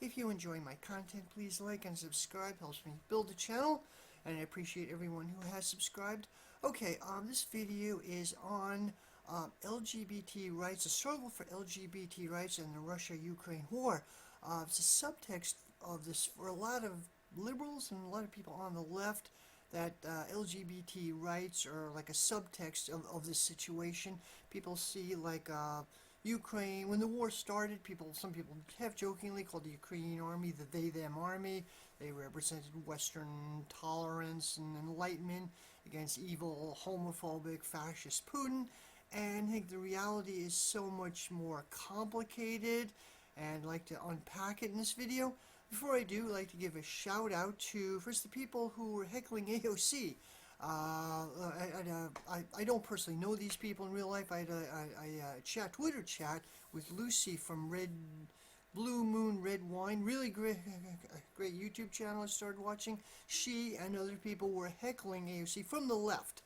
If you enjoy my content, please like and subscribe. Helps me build the channel, and I appreciate everyone who has subscribed. Okay, this video is on LGBT rights, the struggle for LGBT rights in the Russia-Ukraine war. It's a subtext of this for a lot of liberals and a lot of people on the left, that LGBT rights are like a subtext of this situation. People see like Ukraine, when the war started, some people have jokingly called the Ukrainian army the they-them army. They represented Western tolerance and enlightenment against evil, homophobic, fascist Putin. And I think the reality is so much more complicated, and I'd like to unpack it in this video. Before I do, I'd like to give a shout out to first the people who were heckling AOC. I don't personally know these people in real life. I had a Twitter chat with Lucy from Blue Moon Red Wine, really great YouTube channel I started watching. She and other people were heckling AOC from the left.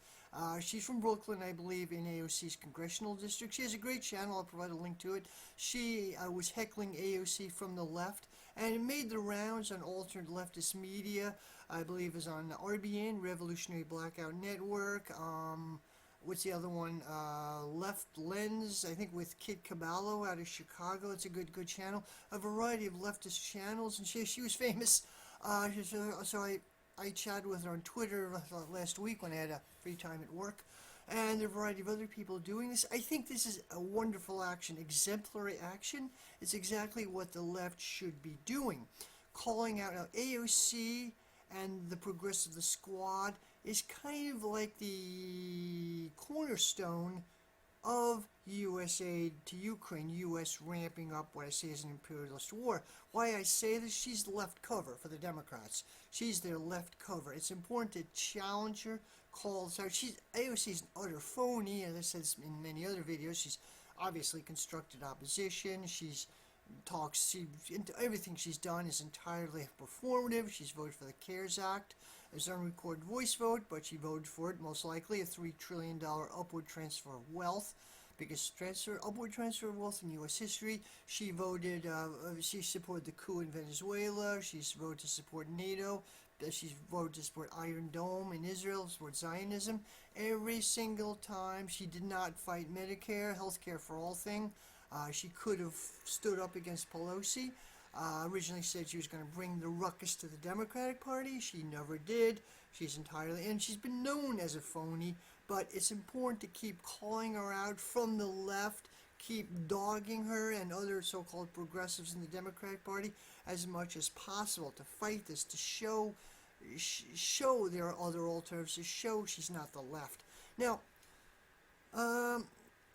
She's from Brooklyn, I believe, in AOC's congressional district. She has a great channel. I'll provide a link to it. She was heckling AOC from the left, and it made the rounds on alternate leftist media. I believe is on RBN, Revolutionary Blackout Network. What's the other one? Left Lens, I think, with Kid Caballo out of Chicago. It's a good channel. A variety of leftist channels, and she was famous. So I chatted with her on Twitter last week when I had a free time at work, and there are a variety of other people doing this. I think this is a wonderful action, exemplary action. It's exactly what the left should be doing. Calling out now, AOC and the Progressive, the Squad, is kind of like the cornerstone of U.S. aid to Ukraine, U.S. ramping up what I say is an imperialist war. Why I say this, she's the left cover for the Democrats. She's their left cover. It's important to challenge her, call her out. AOC's an utter phony, as I said in many other videos. She's obviously constructed opposition. Everything she's done is entirely performative. She's voted for the CARES Act as unrecorded voice vote, but she voted for it, most likely, a $3 trillion upward transfer of wealth, biggest upward transfer of wealth in U.S. history. She voted, she supported the coup in Venezuela. She's voted to support NATO. She's voted to support Iron Dome in Israel, support Zionism. Every single time. She did not fight Medicare, healthcare for all thing. She could have stood up against Pelosi. Originally said she was going to bring the ruckus to the Democratic Party. She never did. She's been known as a phony, but it's important to keep calling her out from the left, keep dogging her and other so-called progressives in the Democratic Party as much as possible to fight this, to show there are other alternatives, to show she's not the left. Now,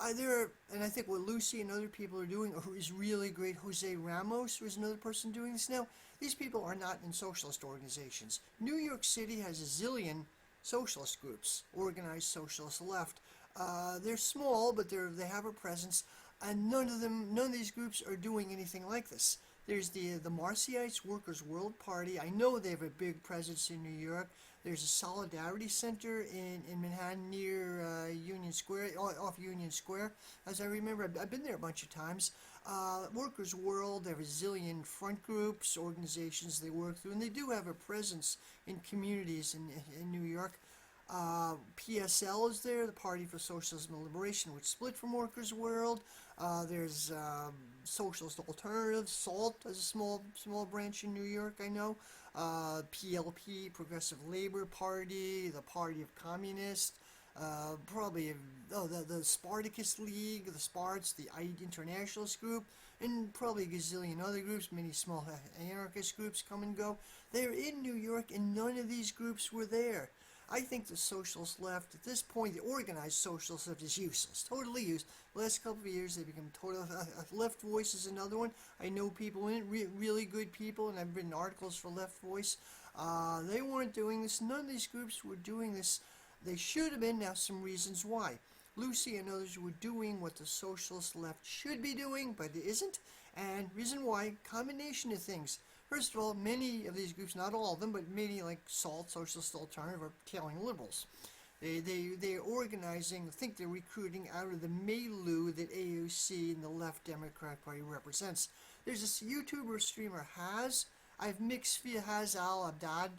and I think what Lucy and other people are doing is really great. Jose Ramos was another person doing this. Now, these people are not in socialist organizations. New York City has a zillion socialist groups, organized socialist left. They're small, but they have a presence, and none of these groups are doing anything like this. There's the Marcyites Workers' World Party. I know they have a big presence in New York. There's a Solidarity Center in Manhattan near Union Square, off Union Square, as I remember. I've been there a bunch of times. Workers' World, they have a zillion front groups, organizations they work through, and they do have a presence in communities in New York. PSL is there, the Party for Socialism and Liberation, which split from Workers' World. There's Socialist Alternative, SALT, as a small branch in New York, I know. PLP, Progressive Labor Party, the Party of Communists, the Spartacus League, the Sparts, the Internationalist Group, and probably a gazillion other groups. Many small anarchist groups come and go. They're in New York, and none of these groups were there. I think the socialist left, at this point, the organized socialist left is useless, totally useless. The last couple of years, they become total. Left Voice is another one. I know people in it, really good people, and I've written articles for Left Voice. They weren't doing this. None of these groups were doing this. They should have been. Now, some reasons why. Lucy and others were doing what the socialist left should be doing, but it isn't. And reason why, combination of things. First of all, many of these groups, not all of them, but many like SALT, Socialist Alternative, are tailing liberals. They're organizing, I think they're recruiting out of the milieu that AOC and the left Democratic Party represents. There's this YouTuber streamer I've mixed has Al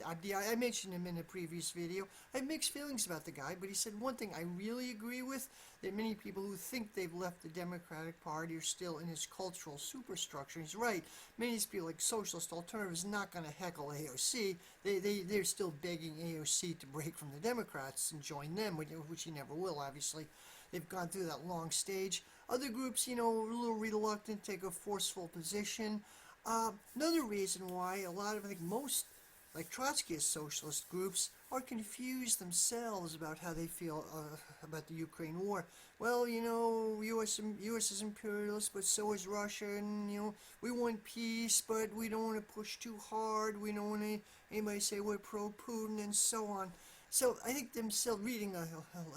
Abdi. I mentioned him in a previous video. I have mixed feelings about the guy, but he said one thing I really agree with, that many people who think they've left the Democratic Party are still in its cultural superstructure. He's right. Many of these people, like socialist alternatives, not going to heckle AOC. They're still begging AOC to break from the Democrats and join them, which he never will, obviously. They've gone through that long stage. Other groups, a little reluctant to take a forceful position. Another reason why a lot of, I think most, like Trotskyist socialist groups, are confused themselves about how they feel about the Ukraine war. Well, U.S. is imperialist, but so is Russia, and, we want peace, but we don't want to push too hard. We don't want anybody to say we're pro-Putin, and so on. So I think themselves, reading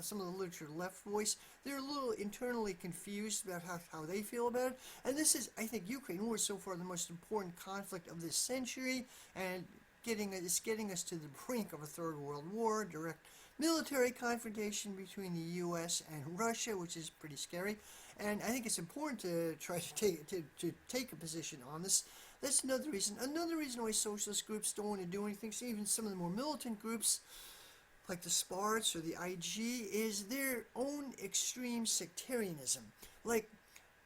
some of the literature, left voice, they're a little internally confused about how they feel about it. And this is, I think, Ukraine war is so far the most important conflict of this century, and it's getting us to the brink of a third world war, direct military confrontation between the U.S. and Russia, which is pretty scary. And I think it's important to try to take a position on this. That's another reason. Another reason why socialist groups don't want to do anything, so even some of the more militant groups, like the Sparts or the IG, is their own extreme sectarianism. Like,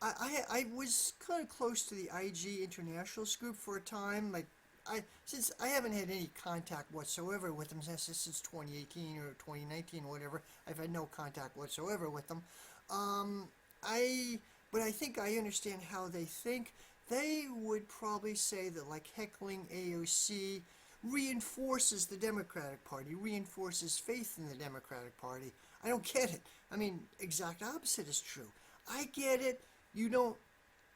I was kind of close to the IG internationalist group for a time. Like, since I haven't had any contact whatsoever with them since 2018 or 2019 or whatever, I've had no contact whatsoever with them. But I think I understand how they think. They would probably say that, like, heckling AOC reinforces the Democratic Party, reinforces faith in the Democratic Party. I don't get it. I mean, exact opposite is true. I get it. You don't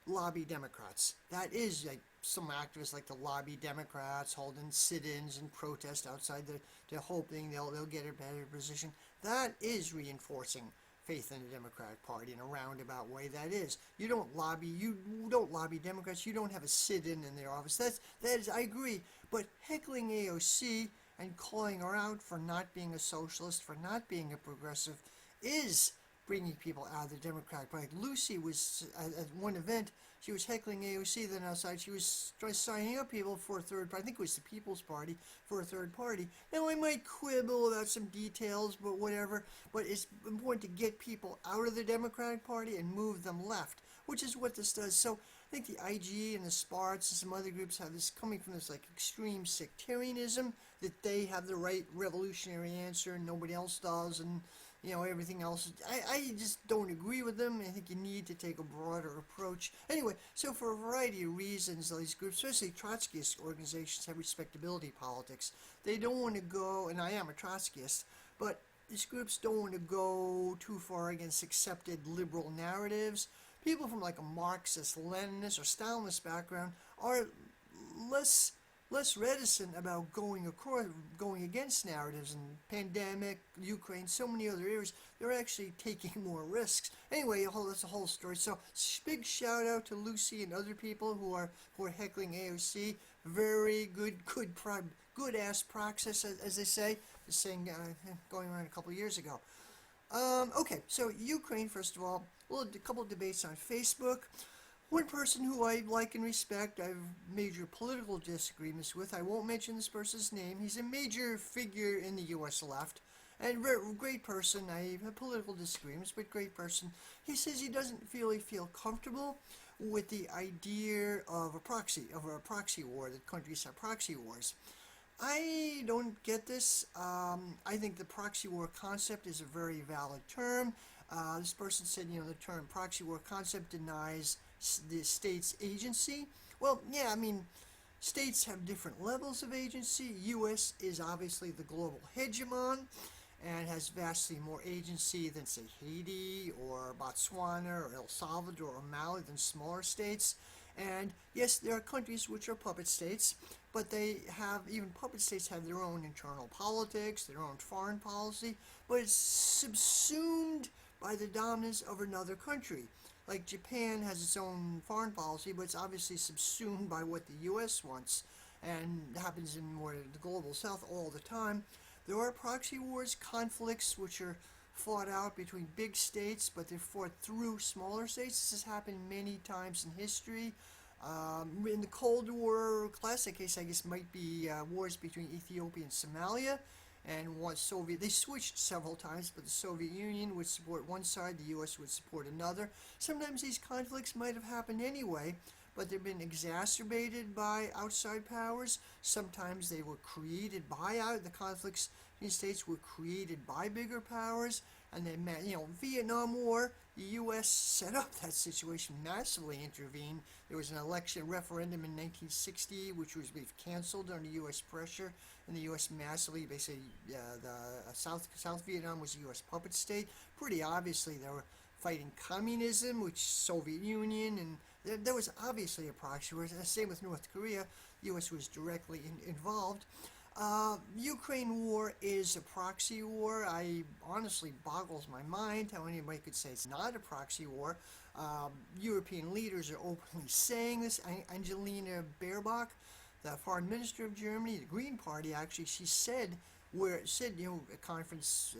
lobby Democrats. That is, like, some activists like to lobby Democrats, holding sit-ins and protest outside they're hoping they'll get a better position. That is reinforcing faith in the Democratic Party in a roundabout way. That is. You don't lobby Democrats. You don't have a sit-in their office. That is, I agree. But heckling AOC and calling her out for not being a socialist, for not being a progressive, is bringing people out of the Democratic Party. Like Lucy was, at one event, she was heckling AOC, then outside she was signing up people for a third party. I think it was the People's Party, for a third party. Now, I might quibble about some details, but whatever. But it's important to get people out of the Democratic Party and move them left, which is what this does. So I think the IG and the Sparts and some other groups have this coming from this, like, extreme sectarianism, that they have the right revolutionary answer and nobody else does, and everything else. I just don't agree with them. I think you need to take a broader approach. Anyway, so for a variety of reasons, these groups, especially Trotskyist organizations, have respectability politics. They don't want to go, and I am a Trotskyist, but these groups don't want to go too far against accepted liberal narratives. People from, like, a Marxist, Leninist, or Stalinist background are less reticent about going against narratives. And pandemic, Ukraine, so many other areas, they're actually taking more risks. Anyway, that's a whole story. So big shout out to Lucy and other people who are heckling AOC. Very good ass praxis, as they say. Just saying, going around a couple of years ago. Okay, so Ukraine, first of all, a couple of debates on Facebook. One person who I like and respect, I have major political disagreements with. I won't mention this person's name. He's a major figure in the U.S. left, and great person. I have political disagreements, but great person. He says he doesn't really feel comfortable with the idea of a proxy war, that countries have proxy wars. I don't get this. I think the proxy war concept is a very valid term. This person said, the term proxy war concept denies the state's agency. Well, yeah, I mean, states have different levels of agency. U.S. is obviously the global hegemon and has vastly more agency than, say, Haiti or Botswana or El Salvador or Mali, than smaller states. And yes, there are countries which are puppet states, but even puppet states have their own internal politics, their own foreign policy, but it's subsumed by the dominance of another country. Like Japan has its own foreign policy, but it's obviously subsumed by what the U.S. wants, and happens in more the global south all the time. There are proxy wars, conflicts which are fought out between big states, but they're fought through smaller states. This has happened many times in history. In the Cold War, classic case, I guess, might be wars between Ethiopia and Somalia. And what Soviet, they switched several times, but the Soviet Union would support one side, the U.S. would support another. Sometimes these conflicts might have happened anyway, but they've been exacerbated by outside powers. Sometimes they were created by the conflicts in the States were created by bigger powers, and they met, Vietnam War, the U.S. set up that situation, massively intervened. There was an election referendum in 1960, which was canceled under U.S. pressure, and the U.S. massively, basically, the South Vietnam was a U.S. puppet state. Pretty obviously, they were fighting communism, which Soviet Union, and there was obviously a proxy war. Same with North Korea. The U.S. was directly involved. Ukraine war is a proxy war. I honestly boggles my mind how anybody could say it's not a proxy war. European leaders are openly saying this. Angelina Baerbock, the foreign minister of Germany, the Green Party, actually, she said a conference,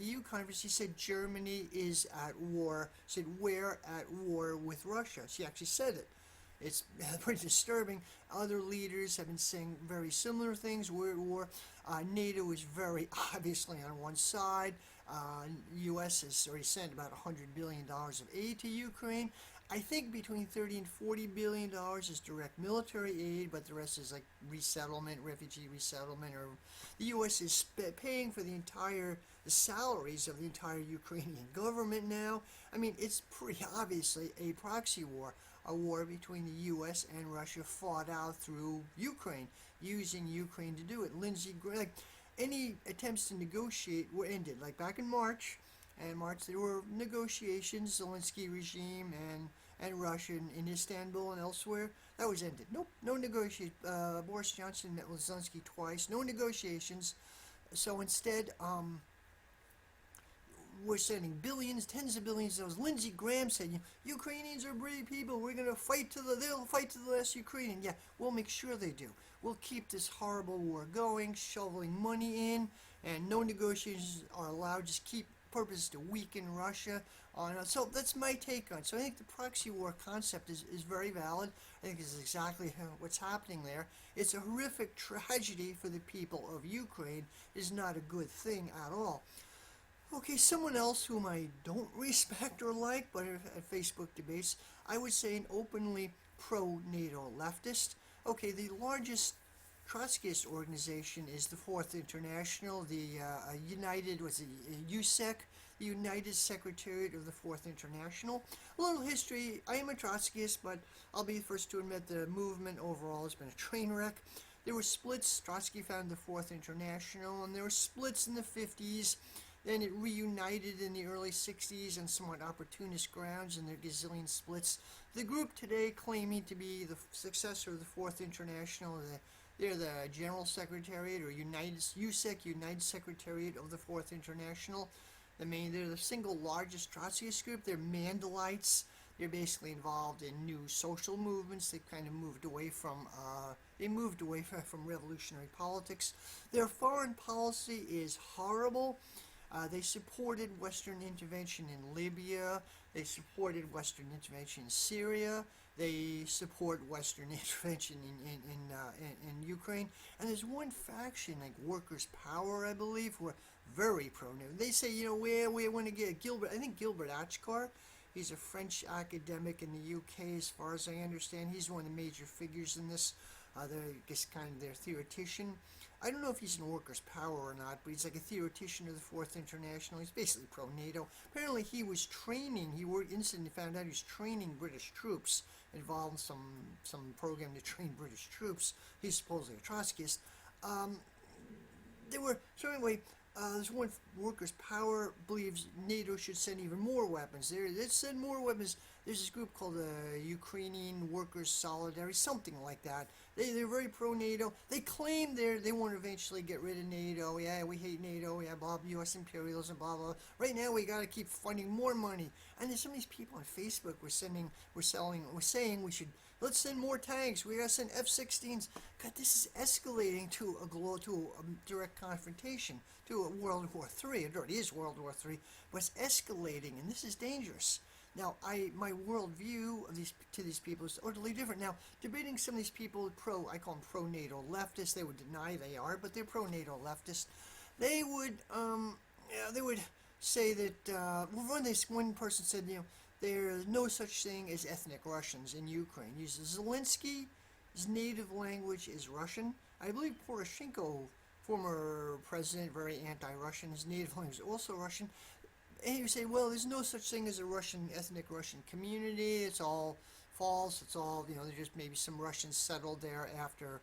EU conference, she said Germany is at war. Said we're at war with Russia. She actually said it. It's pretty disturbing. Other leaders have been saying very similar things. We're at war. NATO is very obviously on one side. U.S. has already sent about $100 billion of aid to Ukraine. I think between $30 and $40 billion is direct military aid, but the rest is like resettlement, refugee resettlement, or the U.S. is paying for the salaries of the entire Ukrainian government now. I mean, it's pretty obviously a proxy war, a war between the U.S. and Russia fought out through Ukraine, using Ukraine to do it. Any attempts to negotiate were ended. Like back in March, there were negotiations, Zelensky regime and Russia in Istanbul and elsewhere. That was ended. Nope, no negotiations. Boris Johnson met with Zelensky twice. No negotiations. So instead, we're sending billions, tens of billions. As Lindsey Graham said, Ukrainians are brave people. We're gonna they'll fight to the last Ukrainian. Yeah, we'll make sure they do. We'll keep this horrible war going, shoveling money in, and no negotiations are allowed. Just keep purpose to weaken Russia. So that's my take on it. So I think the proxy war concept is very valid. I think this is exactly what's happening there. It's a horrific tragedy for the people of Ukraine. It's not a good thing at all. Okay, someone else whom I don't respect or like, but at Facebook debates, I would say an openly pro-NATO leftist. Okay, the largest Trotskyist organization is the Fourth International, the USEC, the United Secretariat of the Fourth International. A little history, I am a Trotskyist, but I'll be the first to admit the movement overall has been a train wreck. There were splits. Trotsky founded the Fourth International, and there were splits in the 50s. Then it reunited in the early 60s on somewhat opportunist grounds, and there are gazillion splits. The group today claiming to be the successor of the Fourth International, they're the General Secretariat, or USEC, United Secretariat of the Fourth International. They're the single largest Trotskyist group. They're Mandelites. They're basically involved in new social movements. They've kind of moved away from revolutionary politics. Their foreign policy is horrible. They supported Western intervention in Libya. They supported Western intervention in Syria. They support Western intervention in Ukraine. And there's one faction, like Workers' Power, I believe, who are very pro-NATO. They say, we want to get Gilbert. I think Gilbert Achcar, he's a French academic in the UK, as far as I understand. He's one of the major figures in this. They're just kind of their theoretician. I don't know if he's in Workers' Power or not, but he's like a theoretician of the Fourth International. He's basically pro-NATO. Apparently he was training, instantly found out he was training British troops, involved in some program to train British troops. He's supposedly a Trotskyist. There's one Workers' Power believes NATO should send even more weapons. They send more weapons. There's this group called the Ukrainian Workers' Solidarity, something like that. They're very pro-NATO. They claim they want to eventually get rid of NATO. Yeah, we hate NATO. Yeah, blah, U.S. imperialism, blah, blah. Right now, we got to keep funding more money. And there's some of these people on Facebook we're saying we should, let's send more tanks. We got to send F-16s. God, this is escalating to a direct confrontation, to a World War III. It already is World War III, but it's escalating, and this is dangerous. Now, my worldview of these people is totally different. Now, debating some of these people, I call them pro-NATO leftists. They would deny they are, but they're pro-NATO leftists. They would, they would say that. One person said, there's no such thing as ethnic Russians in Ukraine. Zelensky's native language is Russian. I believe Poroshenko, former president, very anti-Russian. His native language is also Russian. And you say, well, there's no such thing as a ethnic Russian community. It's all false. It's all, there's just maybe some Russians settled there after,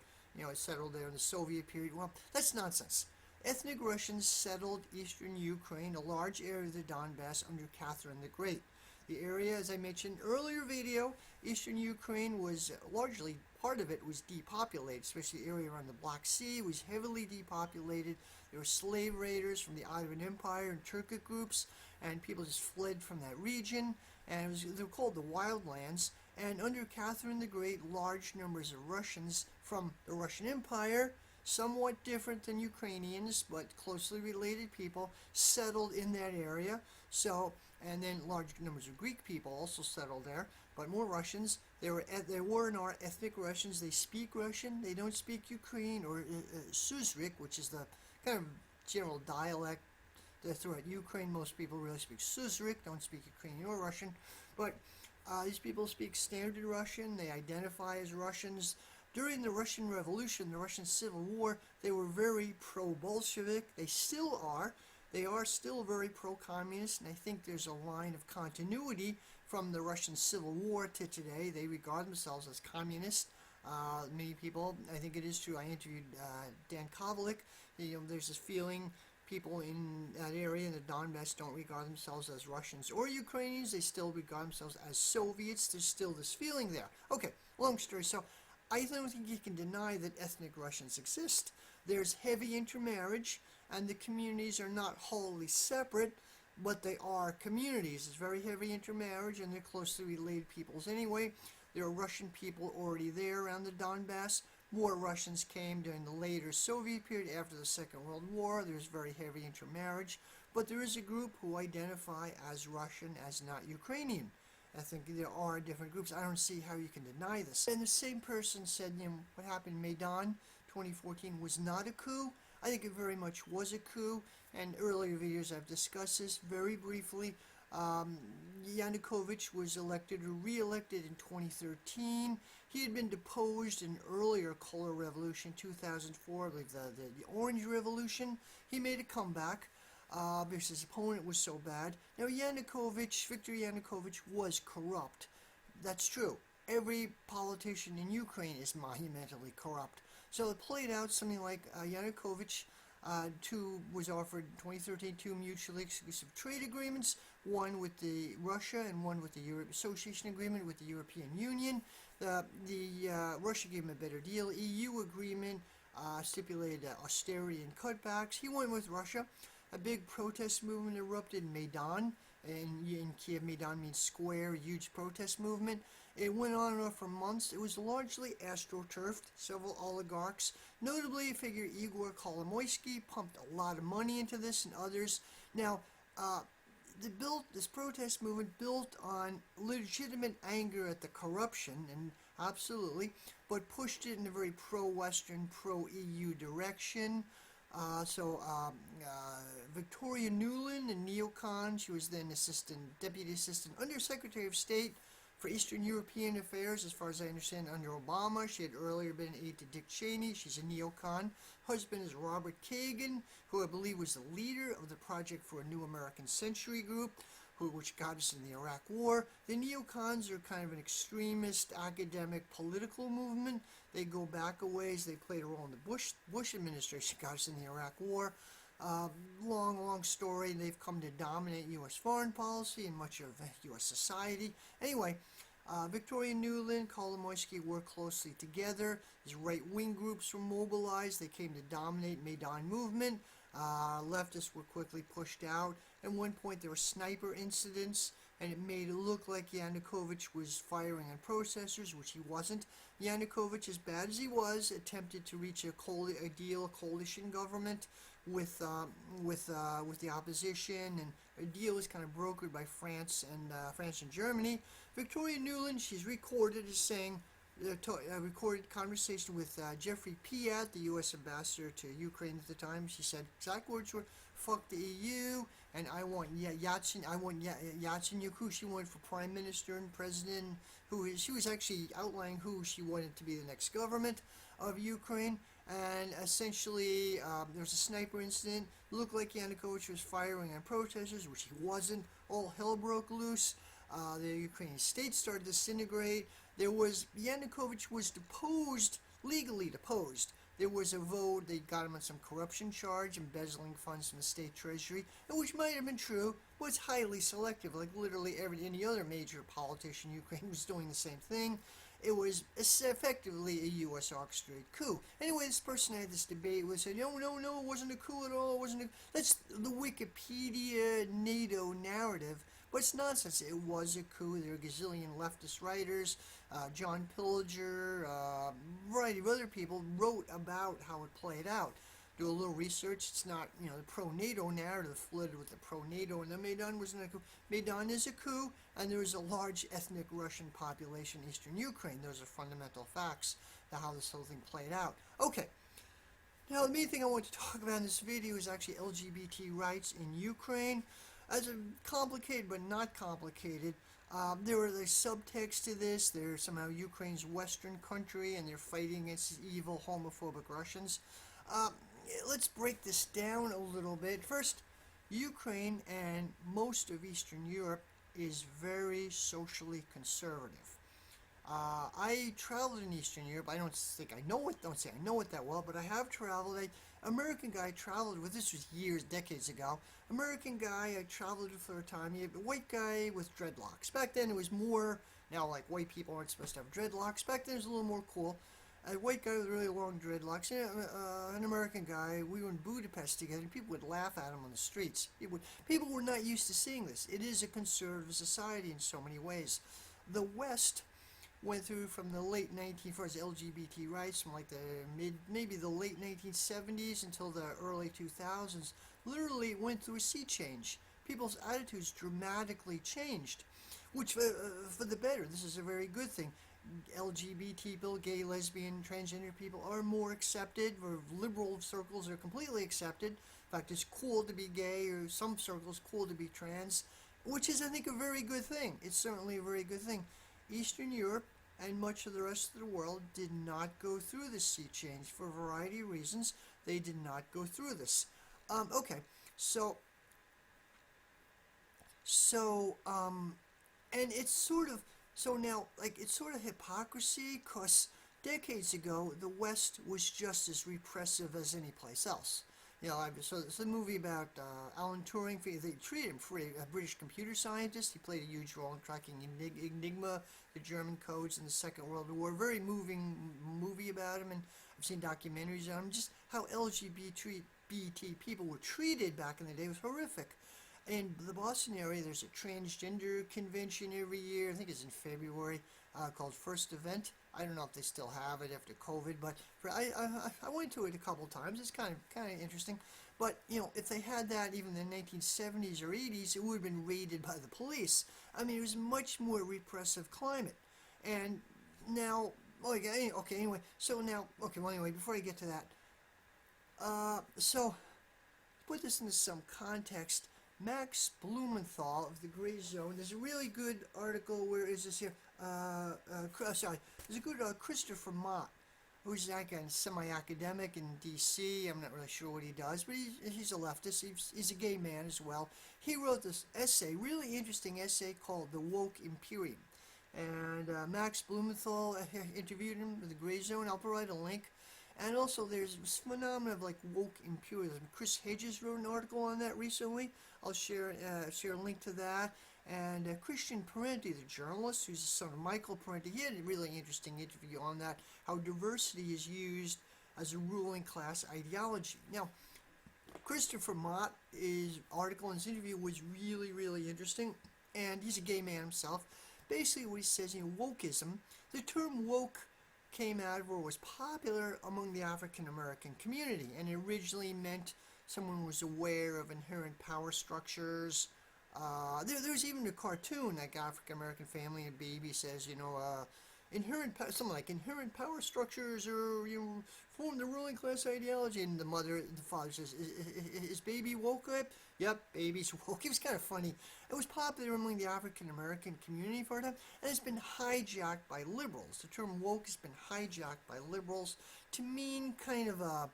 settled there in the Soviet period. Well, that's nonsense. Ethnic Russians settled eastern Ukraine, a large area of the Donbass under Catherine the Great. The area, as I mentioned earlier video, eastern Ukraine was largely, part of it was depopulated, especially the area around the Black Sea was heavily depopulated. There were slave raiders from the Ottoman Empire and Turkic groups, and people just fled from that region, and they were called the Wild Lands. And under Catherine the Great, large numbers of Russians from the Russian Empire, somewhat different than Ukrainians, but closely related people, settled in that area. So, and then large numbers of Greek people also settled there, but more Russians. There were and are ethnic Russians. They speak Russian. They don't speak Ukrainian or Suzeric, which is the kind of general dialect throughout Ukraine. Most people really speak Suzeric, don't speak Ukrainian or Russian. But these people speak standard Russian. They identify as Russians. During the Russian Revolution, the Russian Civil War, they were very pro-Bolshevik. They still are. They are still very pro-communist, and I think there's a line of continuity from the Russian Civil War to today. They regard themselves as communist. Many people, I think it is true. I interviewed Dan Kovalik. There's this feeling people in that area in the Donbass don't regard themselves as Russians or Ukrainians. They still regard themselves as Soviets. There's still this feeling there. Okay, long story. So I don't think you can deny that ethnic Russians exist. There's heavy intermarriage, and the communities are not wholly separate, but they are communities. There's very heavy intermarriage, and they're closely related peoples anyway. There are Russian people already there around the Donbass. More Russians came during the later Soviet period after the Second World War. There's very heavy intermarriage, but there is a group who identify as Russian, as not Ukrainian. I think there are different groups. I don't see how you can deny this. And the same person said, what happened in Maidan 2014 was not a coup. I think it very much was a coup. And earlier videos I've discussed this very briefly. Yanukovych was elected or re-elected in 2013. He had been deposed in earlier color revolution, 2004, like the Orange Revolution. He made a comeback. Because his opponent was so bad. Now, Viktor Yanukovych was corrupt. That's true. Every politician in Ukraine is monumentally corrupt. So it played out something like Yanukovych was offered in 2013 two mutually exclusive trade agreements, one with Russia and one with the Association Agreement with the European Union. Russia gave him a better deal. EU agreement stipulated austerity and cutbacks. He went with Russia. A big protest movement erupted in Maidan. In Kiev, Maidan means square, huge protest movement. It went on and on for months. It was largely astroturfed. Several oligarchs, notably figure Igor Kolomoisky, pumped a lot of money into this and others. Now, this protest movement built on legitimate anger at the corruption, and absolutely, but pushed it in a very pro-Western, pro-EU direction. Victoria Nuland, a neocon, she was then Deputy Assistant Undersecretary of State for Eastern European Affairs, as far as I understand, under Obama. She had earlier been an aide to Dick Cheney. She's a neocon. Husband is Robert Kagan, who I believe was the leader of the Project for a New American Century group, which got us in the Iraq War. The neocons are kind of an extremist, academic, political movement. They go back a ways. They played a role in the Bush administration, got us in the Iraq War. Long story. They've come to dominate U.S. foreign policy and much of U.S. society. Anyway, Victoria Nuland, Kolomoisky worked closely together. These right-wing groups were mobilized. They came to dominate Maidan movement. Leftists were quickly pushed out. At one point, there were sniper incidents, and it made it look like Yanukovych was firing on protesters, which he wasn't. Yanukovych, as bad as he was, attempted to reach a coalition government with the opposition and A deal was kind of brokered by France and Germany. Victoria Nuland, she's recorded as saying, recorded conversation with Jeffrey Piat, the U.S. ambassador to Ukraine at the time. She said exact words were, "Fuck the EU," and I want Yatsenyuk, who she wanted for prime minister and president. She was actually outlining who she wanted to be the next government of Ukraine. And essentially, there was a sniper incident. Looked like Yanukovych was firing on protesters, which he wasn't. All hell broke loose. The Ukrainian state started to disintegrate. Yanukovych was deposed, legally deposed. There was a vote, they got him on some corruption charge, embezzling funds from the state treasury, which might have been true, but it's highly selective, like literally any other major politician in Ukraine was doing the same thing. It was effectively a U.S. orchestrated coup. Anyway, this person had this debate with said, no, it wasn't a coup at all, that's the Wikipedia NATO narrative, but it's nonsense. It was a coup. There were a gazillion leftist writers, John Pillager, a variety of other people wrote about how it played out. Do a little research. It's not, the pro-NATO narrative flooded with the pro-NATO, and the Maidan wasn't a coup. Maidan is a coup, and there is a large ethnic Russian population in eastern Ukraine. Those are fundamental facts to how this whole thing played out. Okay. Now, the main thing I want to talk about in this video is actually LGBT rights in Ukraine. As a complicated but not complicated, there are the subtext to this. They're somehow Ukraine's Western country, and they're fighting against evil homophobic Russians. Let's break this down a little bit. First, Ukraine and most of Eastern Europe is very socially conservative. I traveled in Eastern Europe. I don't say I know it that well, but I have traveled. American guy I traveled with, this was decades ago. American guy I traveled with for a time. He a white guy with dreadlocks. Back then it was more, now like white people aren't supposed to have dreadlocks. Back then it was a little more cool. A white guy with really long dreadlocks, an American guy. We were in Budapest together, and people would laugh at him on the streets. People were not used to seeing this. It is a conservative society in so many ways. The West went through from the late 1940s LGBT rights, from like maybe the late 1970s until the early 2000s. Literally went through a sea change. People's attitudes dramatically changed, which for the better. This is a very good thing. LGBT people, gay, lesbian, transgender people are more accepted, or liberal circles are completely accepted. In fact, it's cool to be gay, or some circles cool to be trans, which is, I think, a very good thing. It's certainly a very good thing. Eastern Europe and much of the rest of the world did not go through this sea change for a variety of reasons. They did not go through this. Okay, and it's sort of, so now, like, it's sort of hypocrisy, because decades ago, the West was just as repressive as any place else. So it's a movie about Alan Turing. They treated him for a British computer scientist. He played a huge role in cracking Enigma, the German codes in the Second World War. Very moving movie about him, and I've seen documentaries on him. Just how LGBT people were treated back in the day was horrific. In the Boston area, there's a transgender convention every year. I think it's in February, called First Event. I don't know if they still have it after COVID, but I went to it a couple times. It's kind of interesting. But if they had that even in the 1970s or 80s, it would have been raided by the police. I mean, it was a much more repressive climate. And now, anyway. So now, before I get to that, so put this into some context. Max Blumenthal of the Gray Zone. There's a really good article. Where is this here? There's a good Christopher Mott, who's like a semi-academic in D.C. I'm not really sure what he does, but he's a leftist. He's a gay man as well. He wrote this essay, really interesting essay called "The Woke Imperium," and Max Blumenthal interviewed him with the Gray Zone. I'll provide a link. And also, there's this phenomenon of like woke imperialism. Chris Hedges wrote an article on that recently. I'll share a link to that. And Christian Parenti, the journalist, who's the son of Michael Parenti, he had a really interesting interview on that, how diversity is used as a ruling class ideology. Now, Christopher Mott, his article and his interview was really, really interesting, and he's a gay man himself. Basically, what he says, wokeism, the term woke came out of, or was popular among the African American community, and it originally meant someone was aware of inherent power structures, There's even a cartoon, like African American family, and baby says, something like inherent power structures or form the ruling class ideology, and the father says, "Is baby woke up?" Yep, baby's woke. It was kind of funny. It was popular among the African American community for a time, and it's been hijacked by liberals. The term woke has been hijacked by liberals to mean kind of a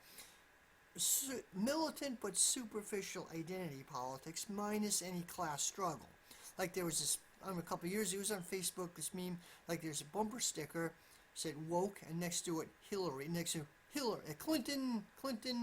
militant but superficial identity politics minus any class struggle. Like there was this, a couple of years ago, it was on Facebook, this meme, like there's a bumper sticker, said woke, and next to it, Hillary, next to Hillary, Clinton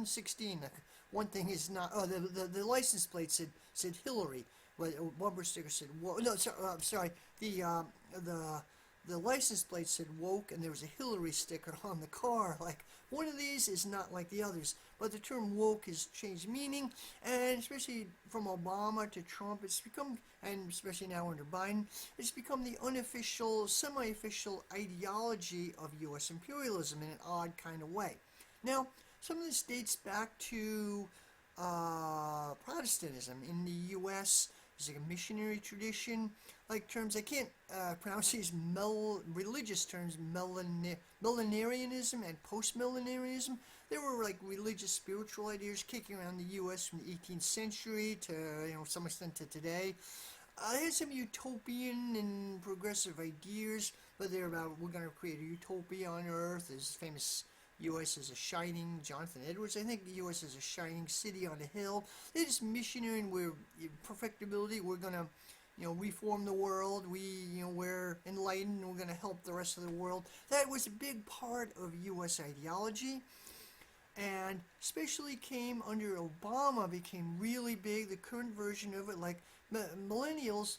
16. One thing is not, the license plate said Hillary, but a bumper sticker said woke. No, I'm sorry, the license plate said woke, and there was a Hillary sticker on the car. Like, one of these is not like the others. But the term woke has changed meaning, and especially from Obama to Trump, it's become, and especially now under Biden, it's become the unofficial, semi-official ideology of U.S. imperialism in an odd kind of way. Now, some of this dates back to Protestantism in the U.S. There's like a missionary tradition, like terms I can't pronounce these religious terms, millenarianism and post-millenarianism. They were like religious, spiritual ideas kicking around the U.S. from the 18th century to, some extent to today. They had some utopian and progressive ideas, but they're about we're going to create a utopia on Earth. There's famous U.S. is a shining, Jonathan Edwards, I think the U.S. is a shining city on a hill. They're just missionary, and we're perfectibility. We're going to, reform the world. We're enlightened, and we're going to help the rest of the world. That was a big part of U.S. ideology, and especially came under Obama, became really big. The current version of it, like millennials,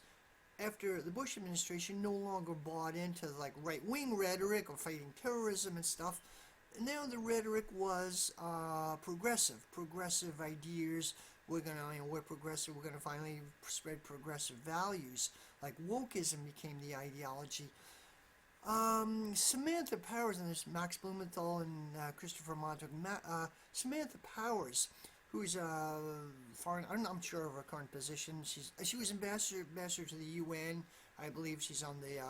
after the Bush administration, no longer bought into like right-wing rhetoric or fighting terrorism and stuff. Now the rhetoric was progressive ideas. We're gonna, we're progressive. We're gonna finally spread progressive values. Like wokeism became the ideology. Samantha Powers, and there's Max Blumenthal and Christopher Montauk. Samantha Powers, who's foreign. I'm sure of her current position. She was ambassador to the UN. I believe she's on the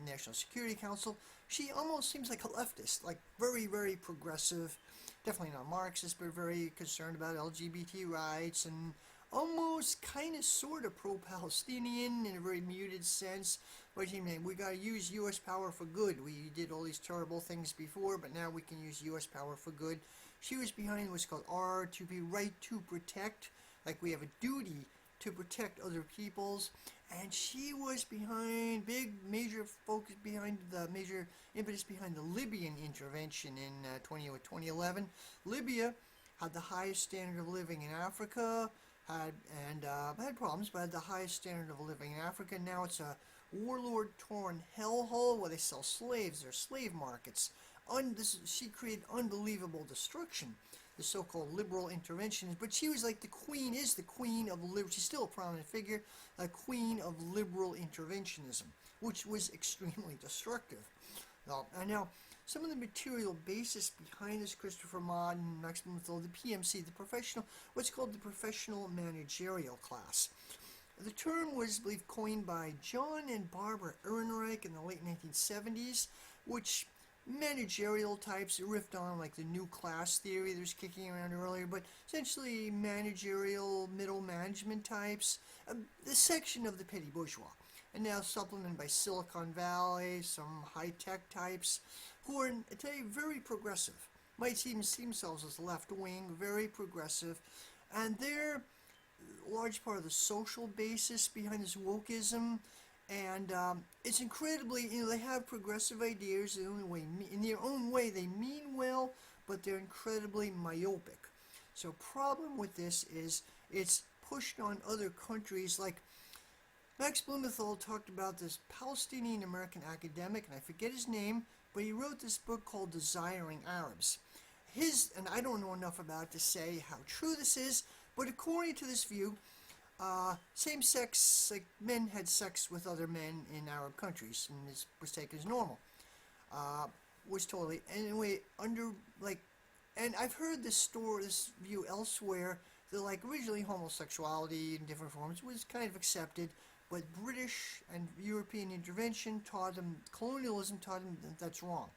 National Security Council. She almost seems like a leftist, like very, very progressive. Definitely not Marxist, but very concerned about LGBT rights and almost kind of sort of pro-Palestinian in a very muted sense. But we got to use U.S. power for good. We did all these terrible things before, but now we can use U.S. power for good. She was behind what's called R2P, right to protect. Like we have a duty to protect other peoples, and she was behind major impetus behind the Libyan intervention in 2011. Libya had the highest standard of living in Africa, had problems, but had the highest standard of living in Africa. Now it's a warlord-torn hellhole where they sell slaves. They're slave markets. She created unbelievable destruction, the so-called liberal interventionist, but she was like the queen of liberal. She's still a prominent figure, a queen of liberal interventionism, which was extremely destructive. And now, some of the material basis behind this, Christopher Mott and Max Blumenthal, the PMC, what's called the professional managerial class. The term was, I believe, coined by John and Barbara Ehrenreich in the late 1970s, which managerial types riffed on like the new class theory that was kicking around earlier, but essentially managerial middle management types, the section of the petty bourgeois, and now supplemented by Silicon Valley, some high-tech types who are today very progressive, might even see themselves as left-wing, very progressive, and they're a large part of the social basis behind this wokeism. And it's incredibly, they have progressive ideas in their own way. They mean well, but they're incredibly myopic. So problem with this is it's pushed on other countries. Like Max Blumenthal talked about this Palestinian American academic, and I forget his name, but he wrote this book called Desiring Arabs. And I don't know enough about it to say how true this is, but according to this view, same-sex, like men had sex with other men in Arab countries, and this was taken as normal. Was totally, anyway, and I've heard this view elsewhere, like originally homosexuality in different forms was kind of accepted, but British and European intervention taught them, colonialism taught them that that's wrong.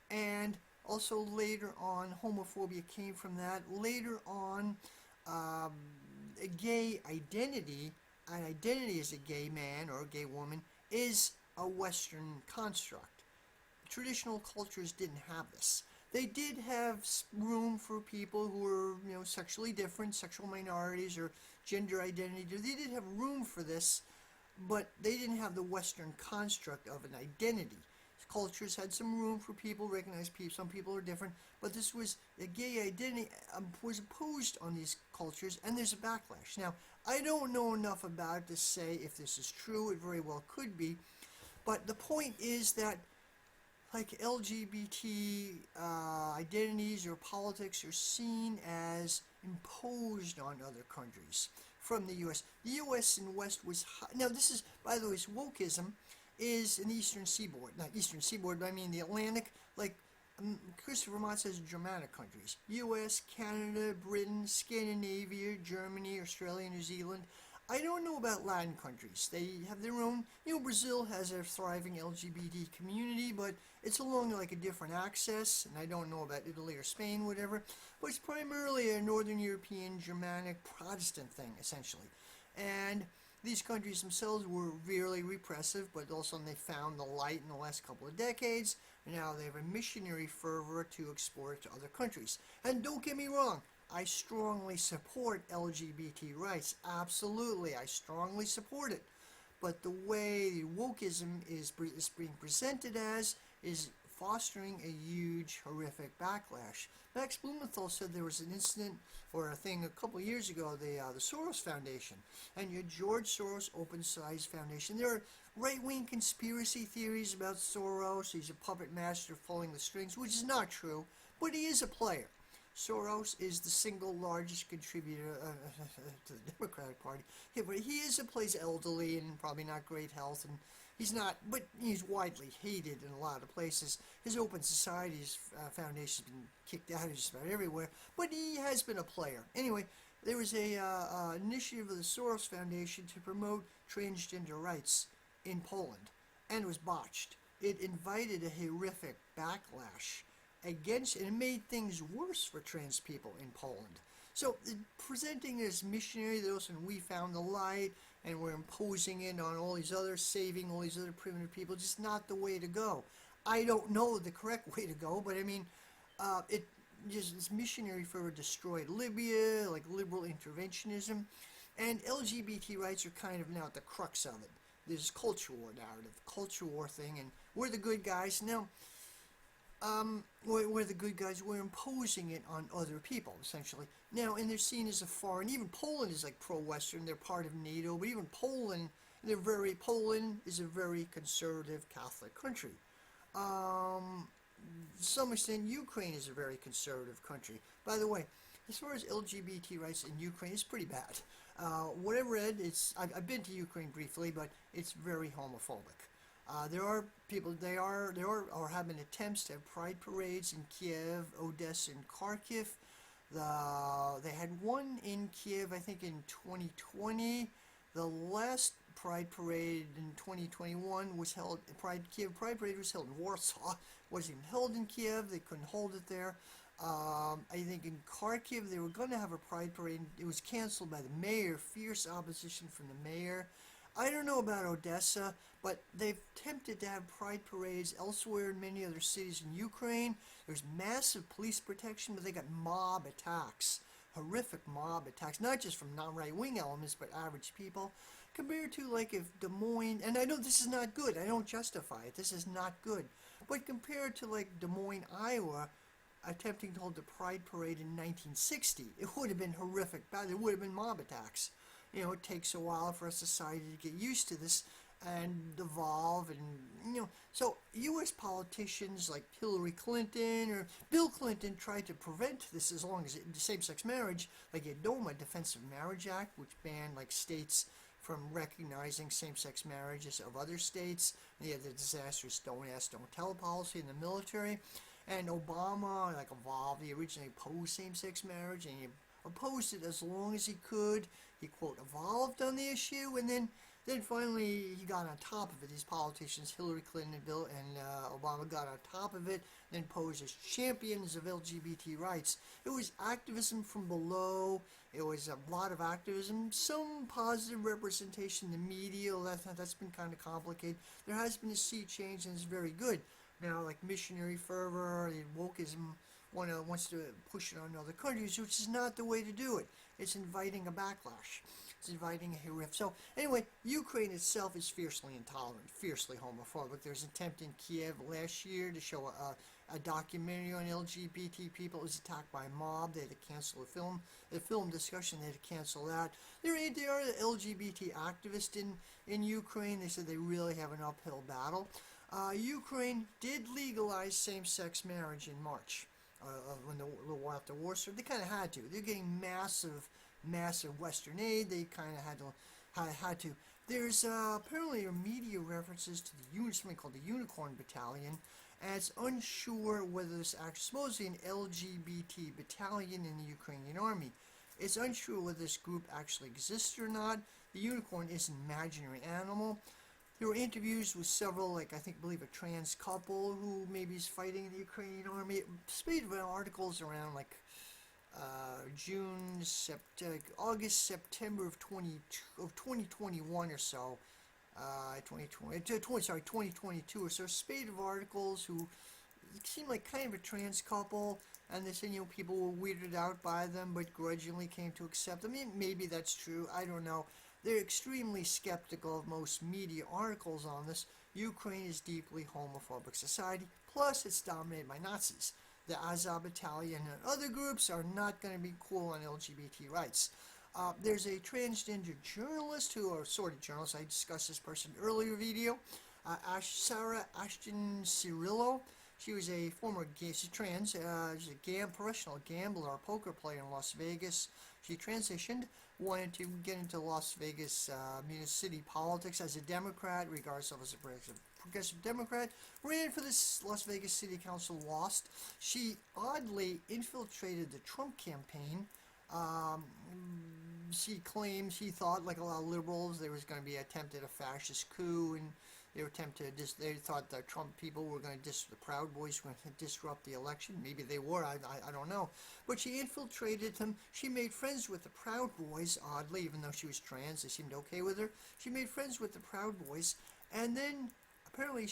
And also later on, homophobia came from that. Later on, um, a gay identity, an identity as a gay man or a gay woman, is a Western construct. Traditional cultures didn't have this. They did have room for people who were, sexually different, sexual minorities, or gender identity. They did have room for this, but they didn't have the Western construct of an identity. Cultures had some room for people, recognize people, some people are different, but this was a gay identity was opposed on these cultures, and there's a backlash. Now, I don't know enough about it to say if this is true. It very well could be, but the point is that like LGBT identities or politics are seen as imposed on other countries from the U.S. The U.S. and West was now this is, by the way, wokeism is in the Eastern Seaboard, not Eastern Seaboard, but I mean the Atlantic, like Christopher Mott says, Germanic countries: U.S., Canada, Britain, Scandinavia, Germany, Australia, New Zealand. I don't know about Latin countries. They have their own, Brazil has a thriving LGBT community, but it's along like a different axis, and I don't know about Italy or Spain, whatever, but it's primarily a Northern European, Germanic, Protestant thing, essentially. And these countries themselves were really repressive, but also they found the light in the last couple of decades, and now they have a missionary fervor to export to other countries. And don't get me wrong, I strongly support LGBT rights. Absolutely, I strongly support it. But the way wokeism is being presented as is fostering a huge, horrific backlash. Max Blumenthal said there was an incident or a thing a couple of years ago, the Soros Foundation, and your George Soros Open Science Foundation. There are right-wing conspiracy theories about Soros. He's a puppet master pulling the strings, which is not true, but he is a player. Soros is the single largest contributor to the Democratic Party. Plays elderly and probably not great health, and but he's widely hated in a lot of places. His Open Societies Foundation has been kicked out of just about everywhere, but he has been a player. Anyway, there was a initiative of the Soros Foundation to promote transgender rights in Poland, and it was botched. It invited a horrific backlash against, and it made things worse for trans people in Poland. So presenting as missionary, we found the light, and we're imposing it on all these other, saving all these other primitive people, just not the way to go. I don't know the correct way to go, but I mean, this missionary fervor destroyed Libya, like liberal interventionism, and LGBT rights are kind of now at the crux of it. There's culture war narrative, culture war thing, and we're the good guys. Now, we're the good guys. We're imposing it on other people, essentially. Now, and they're seen as a foreign. Even Poland is like pro-Western. They're part of NATO, but even Poland is a very conservative Catholic country. To some extent, Ukraine is a very conservative country. By the way, as far as LGBT rights in Ukraine, it's pretty bad. What I read, I've been to Ukraine briefly, but it's very homophobic. There are people, or have been attempts to have pride parades in Kiev, Odessa, and Kharkiv. They had one in Kiev, I think, in 2020. The last Pride Parade in 2021 was held. Kiev Pride Parade was held in Warsaw. Wasn't even held in Kiev. They couldn't hold it there. I think in Kharkiv they were going to have a Pride Parade. It was canceled by the mayor. Fierce opposition from the mayor. I don't know about Odessa, but they've attempted to have pride parades elsewhere in many other cities in Ukraine. There's massive police protection, but they got mob attacks, horrific mob attacks, not just from non-right-wing elements, but average people. Compared to like if Des Moines, and I know this is not good, I don't justify it, this is not good, but compared to like Des Moines, Iowa, attempting to hold the Pride Parade in 1960, it would have been horrific. There would have been mob attacks. It takes a while for a society to get used to this and evolve, and so U.S. politicians like Hillary Clinton or Bill Clinton tried to prevent this as long as same-sex marriage, like the DOMA, Defense of Marriage Act, which banned like states from recognizing same-sex marriages of other states. And you had the disastrous don't ask, don't tell policy in the military. And Obama evolved. He originally opposed same-sex marriage, and he opposed it as long as he could. He, quote, evolved on the issue, and then finally he got on top of it. These politicians, Hillary Clinton and Bill and Obama, got on top of it, then posed as champions of LGBT rights. It was activism from below. It was a lot of activism, some positive representation in the media. That's been kind of complicated. There has been a sea change, and it's very good. Now, like missionary fervor, wokeism wants to push it on other countries, which is not the way to do it. It's inviting a backlash. It's inviting a rift. So anyway, Ukraine itself is fiercely intolerant, fiercely homophobic. There's an attempt in Kiev last year to show a documentary on LGBT people. It was attacked by a mob. They had to cancel the film discussion. They had to cancel that. There are LGBT activists in Ukraine. They said they really have an uphill battle. Ukraine did legalize same-sex marriage in March. When the war after war started, they kind of had to. They're getting massive Western aid. They kind of had to. There's apparently media references to something called the Unicorn Battalion, and it's unsure whether this actually supposedly an LGBT battalion in the Ukrainian army. It's unsure whether this group actually exists or not. The unicorn is an imaginary animal. There were interviews with several, I believe a trans couple who maybe is fighting in the Ukrainian army. Spate of articles around August, September of 2021 or so. 2022 or so. Spate of articles who seemed like kind of a trans couple, and they said, people were weirded out by them, but grudgingly came to accept them. Maybe that's true. I don't know. They're extremely skeptical of most media articles on this. Ukraine is deeply homophobic society, plus it's dominated by Nazis. The Azov Battalion and other groups are not going to be cool on LGBT rights. There's a transgender journalist or sort of journalist, I discussed this person earlier video, Sarah Ashton Cirillo. She was a former she's trans, she's a professional gambler, poker player in Las Vegas. She transitioned, wanted to get into Las Vegas city politics as a Democrat, regards herself as a progressive Democrat, ran for this Las Vegas City Council, lost. She oddly infiltrated the Trump campaign. She claimed, she thought, like a lot of liberals, there was going to be attempted a fascist coup, and they thought the Trump people were going to the Proud Boys were going to disrupt the election. Maybe they were, I don't know. But she infiltrated them. She made friends with the Proud Boys, oddly, even though she was trans. They seemed okay with her. She made friends with the Proud Boys. And then, apparently,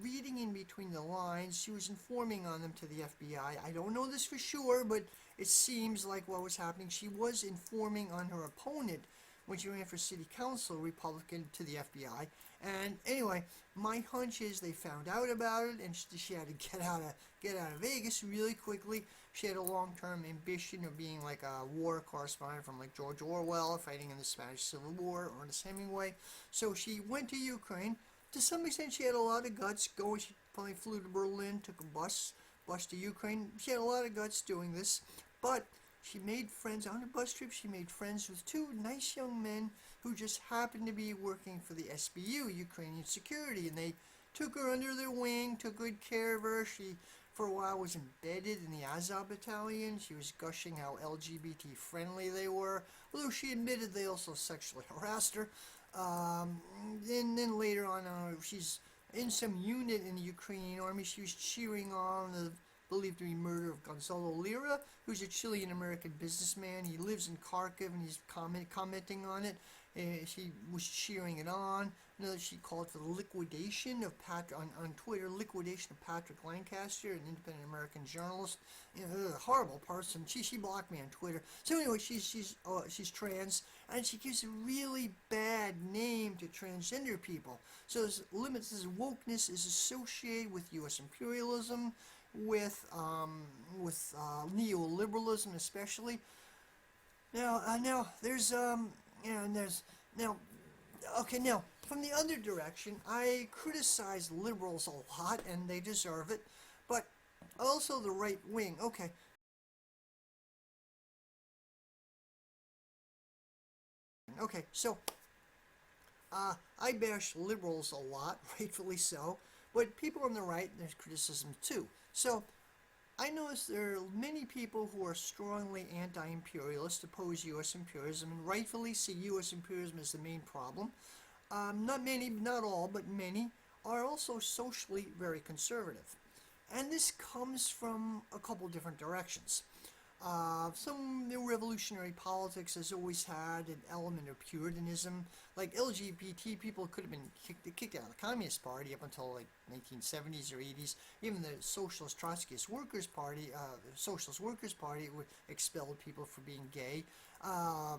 reading in between the lines, she was informing on them to the FBI. I don't know this for sure, but it seems like what was happening. She was informing on her opponent when she ran for city council, Republican, to the FBI. And anyway, my hunch is they found out about it, and she had to get out of Vegas really quickly. She had a long-term ambition of being like a war correspondent from like George Orwell, fighting in the Spanish Civil War, or Ernest Hemingway. So she went to Ukraine. To some extent, she had a lot of guts going. She probably flew to Berlin, took a bus to Ukraine. She had a lot of guts doing this, but she made friends on a bus trip. She made friends with two nice young men who just happened to be working for the SBU, Ukrainian Security, and they took her under their wing, took good care of her. She, for a while, was embedded in the Azov Battalion. She was gushing how LGBT friendly they were, although she admitted they also sexually harassed her. Then later on, she's in some unit in the Ukrainian army. She was cheering on the believed to be murder of Gonzalo Lira, who's a Chilean-American businessman. He lives in Kharkiv, and he's commenting on it. She was cheering it on. She called for the liquidation of on Twitter, liquidation of Patrick Lancaster, an independent American journalist. Horrible person. She blocked me on Twitter. So anyway, she's trans, and she gives a really bad name to transgender people. So this wokeness is associated with U.S. imperialism, with neoliberalism especially. Now there's Now from the other direction, I criticize liberals a lot, and they deserve it, but also the right wing. So I bash liberals a lot, rightfully so, but people on the right, there's criticism too. So I notice there are many people who are strongly anti-imperialist, oppose U.S. imperialism, and rightfully see U.S. imperialism as the main problem. Not many, not all, but many are also socially very conservative. And this comes from a couple different directions. Some revolutionary politics has always had an element of puritanism. Like LGBT people could have been kicked out of the Communist Party up until like 1970s or 80s. Even the Socialist Trotskyist Workers Party, Socialist Workers Party, would expelled people for being gay. Uh,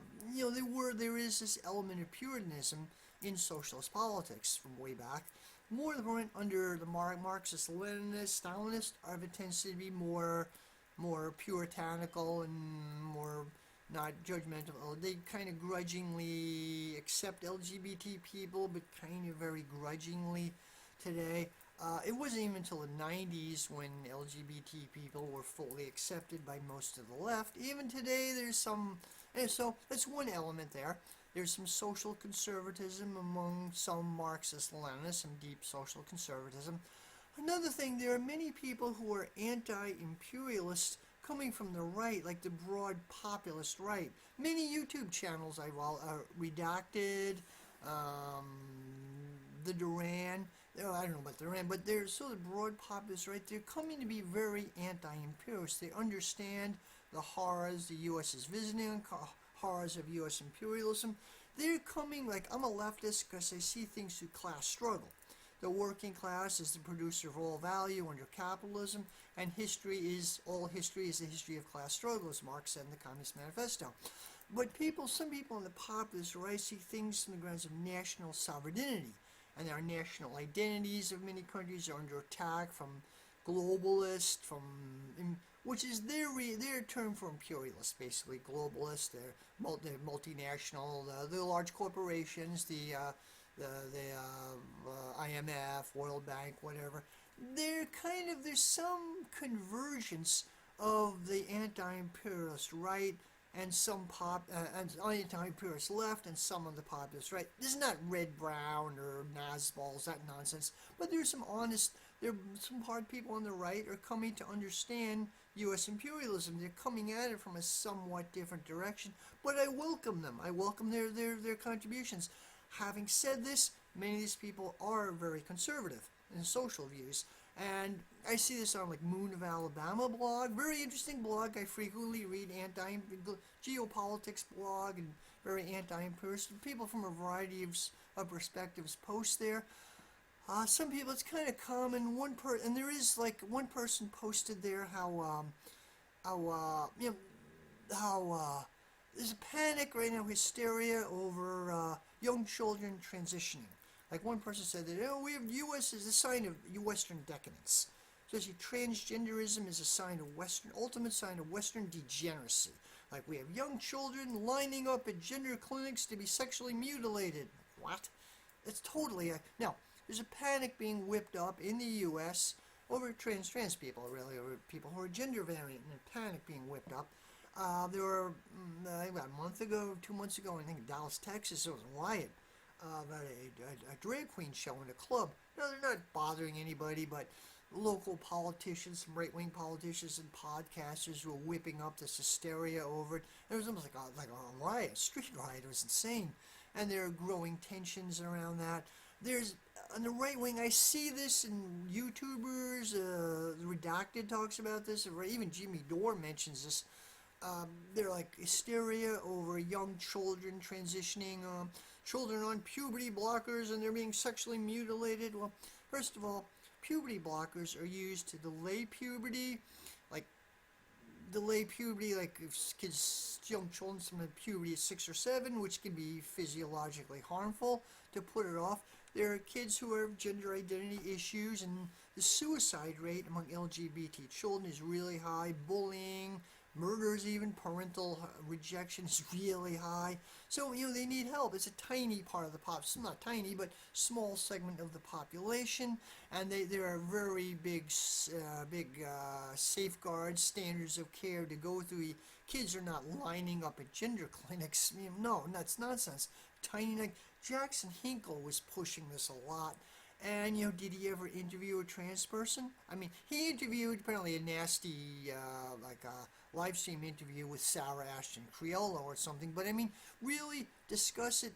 there is this element of puritanism in socialist politics from way back. More under the Marxist, Leninist, Stalinist, it tends to be more puritanical and more not judgmental. They kind of grudgingly accept LGBT people, but kind of very grudgingly today. It wasn't even until the 90s when LGBT people were fully accepted by most of the left. Even today, there's some. And so that's one element there. There's some social conservatism among some Marxist Leninists, some deep social conservatism. Another thing, there are many people who are anti-imperialist coming from the right, like the broad populist right. Many YouTube channels I redacted, um, the Duran. I don't know about Duran, but they're sort of broad populist right. They're coming to be very anti-imperialist. They understand the horrors the U.S. is visiting, horrors of U.S. imperialism. They're coming like I'm a leftist because I see things through class struggle. The working class is the producer of all value under capitalism, and all history is the history of class struggle, as Marx said in the Communist Manifesto. But some people on the populist right see things from the grounds of national sovereignty, and our national identities of many countries are under attack from globalists, which is their term for imperialist, basically globalist. They're multinational, the large corporations, the IMF, World Bank, whatever. There's some convergence of the anti-imperialist right and and anti-imperialist left and some of the populist right. This is not red, brown, or Nazballs, that nonsense. But there are some hard people on the right are coming to understand U.S. imperialism. They're coming at it from a somewhat different direction, but I welcome them. I welcome their contributions. Having said this, many of these people are very conservative in social views. And I see this on like Moon of Alabama blog, very interesting blog. I frequently read geopolitics blog and very anti-imperialist. People from a variety of perspectives post there. Some people, it's kind of common. And there is like one person posted there how there's a panic right now, hysteria over young children transitioning. Like one person said that, we have U.S. is a sign of Western decadence. So transgenderism is a sign of ultimate sign of Western degeneracy. Like we have young children lining up at gender clinics to be sexually mutilated. What? It's totally now. There's a panic being whipped up in the U.S. over trans people, really, or people who are gender variant, and a panic being whipped up. There were about a month ago, 2 months ago, I think in Dallas, Texas, there was a riot about a drag queen show in a club. No, they're not bothering anybody, but local politicians, some right-wing politicians and podcasters were whipping up this hysteria over it. It was almost like a riot, street riot. It was insane. And there are growing tensions around that. There's on the right wing, I see this in YouTubers. Redacted talks about this. Even Jimmy Dore mentions this. They're like hysteria over young children transitioning, children on puberty blockers, and they're being sexually mutilated. Well, first of all, puberty blockers are used to delay puberty, like if young children from puberty at 6 or 7, which can be physiologically harmful to put it off. There are kids who have gender identity issues, and the suicide rate among LGBT children is really high. Bullying, murders, even parental rejection is really high. So, they need help. It's a tiny part of the population, not tiny, but small segment of the population, and there are very big safeguards, standards of care to go through. Kids are not lining up at gender clinics. No, that's nonsense. Tiny, like Jackson Hinkle was pushing this a lot, And, did he ever interview a trans person? I mean, he interviewed apparently a nasty, live stream interview with Sarah Ashton Criollo or something. But I mean, really discuss it